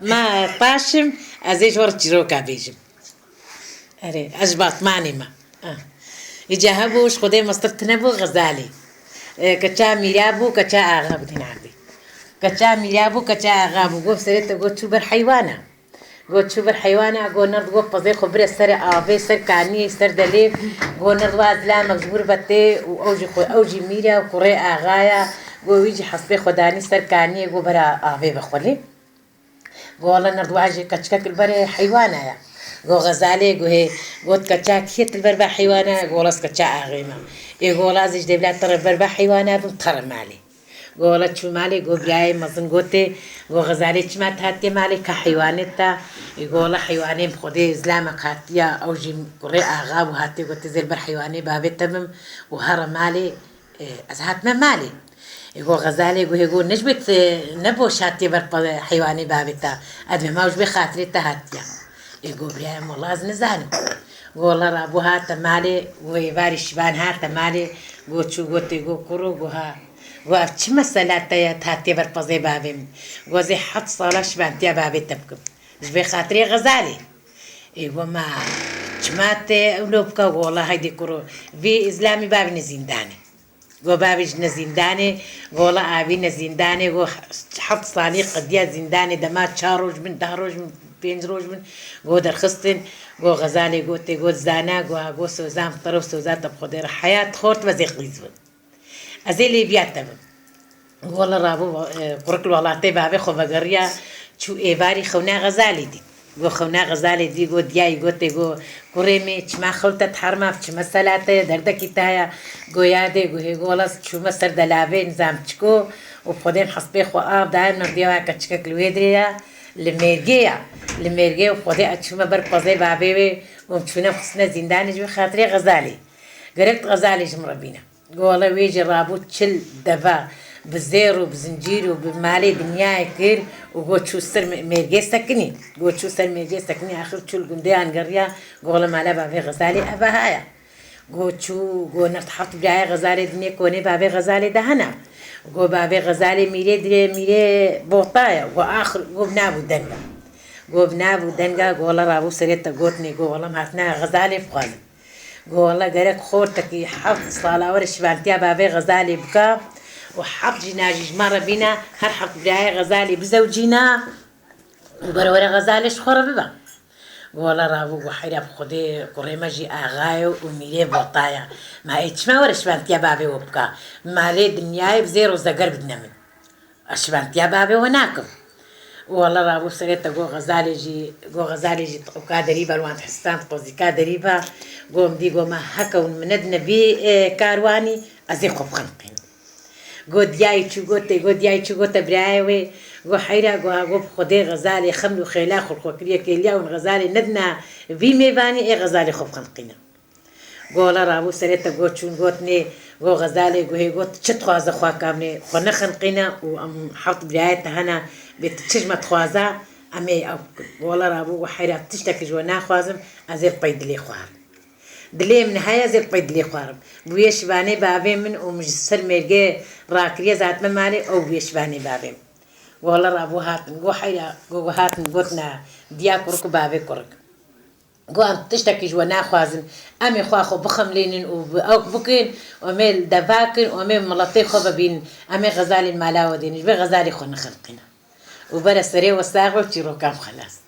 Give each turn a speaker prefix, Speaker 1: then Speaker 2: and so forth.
Speaker 1: ما طاشم ازيج ورا تجروكا بيجم اري اجبط ماني ما يجهبوش خدي مسترتنبو غزالي كتا ميرابو كتا اغاب دين عندي كتا ميرابو كتا اغابو قوف سريت قوت شوبر حيوانه قوت شوبر حيوانه قو نرد قوف بزي خبري سر افي سر كاني سر دليب قو نرد وازلا مجبور بتي اوجي ميرا وقري اغايا قو يجي حسبي خداني سر كاني قو برا افي بخولي والله نرد عاجي كتشكك البر حيوانة يا جو غزالي جو هي قلت كتشاك هيت البر حيوانة قولس كتشا أغيمة يقول لازم جدي بلا ترى البر حيوانة بنطر مالي قولت شو مالي جو براي مزن قوتي جو غزالي تشمت هاتي مالي كحيوانتا يقول حيواني بخدي إسلامك هاتيا أو جي قري أغاب وهاتي قلت زي البر حيواني بابي تمم وهر مالي أزهات ما مالي يقول غزالي يقول نجبت نبوش هاتي بر حيواني بابتا أدمي ما وش بخاطري تهاتيا يقول بريم والله زنزاني والله رابو هاتا مالي ويباري شبان هاتا مالي قلت شو قلت يقول كرو قوها وش مسألة تهاتي بر بزي بابي وزي حط صالة شبان تيا بابي تبكم مش بخاطري غزالي يقول ما شماتي ولوبكا والله هيدي كرو في إسلامي بابي نزينداني قو بابج نزينداني قولا آبي نزينداني قو حط صاليق قديا زنداني دمات شاروج من دهروج من بينجروج من قو درخستن قو غزالي قو تي قو زانا قو سوزان طرف سوزان تبخدير حياة خورت وزيق ليزون أزي لي بياتبن قولا رابو قرقل والله بابي خو بقريا شو إيباري خونا غزالي دي قو خونا غزالي دي قو دياي قو تي قو كريمي تشما خلطة حرمة تشما سلاتة دردكي تايا قو يادي قو هي قولس تشما سر دلابي نظام تشكو وبخدين حسبي خو آب دايم نرديوها كتشكك الويدريا لميرجي وخدي تشما برقزي بابي ومتشونا خصنا زنداني جو خاطري غزالي قرقت غزالي جمربينا قولا ويجي رابو تشل دفا بزيرو بزنجيرو بمالي دنياي كير وقوت شو سر ميرجي سكني قوت شو سر ميرجي سكني آخر شو الجنديان قريا قولا مالا بابي غزالي أبا هايا قوت شو قو نرتحط بجاي غزالي دنيا كوني بابي غزالي دهنا قو بابي غزالي ميري بوطايا وآخر قو بنابو دنجا قو بنابو دنجا قولا رابو سريتا قوتني قولا مهاتنا غزالي بقال قولا قريك خورتكي حفظ صلاة ورشبانتيا بابي غزالي بكا وحط جناجي مرة بينا هر حط براي غزالي بزوجينا وبروري غزالي شخورة ببا والله رابو وحيرا بخدي قريمة جي آغايو وميلي بوطايا ما ايتش ما ورش بانتيا بابي وبكا مالي دنياي بزيرو زقر بدنمن اش بانتيا بابي وناكم والله رابو سريتا قو غزالي جي تقوكا دريبا الوان حستان تقوزي كا دريبا قوم دي قوم هكا ومندنا بي كارواني ازي خوب خنقين قد ياي شو قد برايوي قو حيرا قو بخدي غزالي خملو خيلا خلقو كريا كيليا غزالي ندنا في ميباني اي غزالي خوب خنقينا قولا رابو سريتا قو تشون قوتني قو غزالي قو هي قوت شتخوازا خوا كامني خوانا خنقينا وام حط برايتا هنا بتشجمة خوازا امي او قولا رابو حيرا تشتكي جوانا خوازم ازير بيدلي خوار دلي من هيا زي قيد لي خارم بويش باني بابي من ومجسر ميرجي راكريا ذات مالي او بويش باني بابي والله رابو هاتن قو حيلا قو هاتن قوتنا ديا كرك بابي كرك قو أم تشتكي جوانا خوازن أمي خواخو بخملين أو بكين وميل دباكن وميل ملطي خو بين أمي غزالي الملاودين جبي غزالي خو نخلقنا وبلا سري وساغو تيرو كام خلاص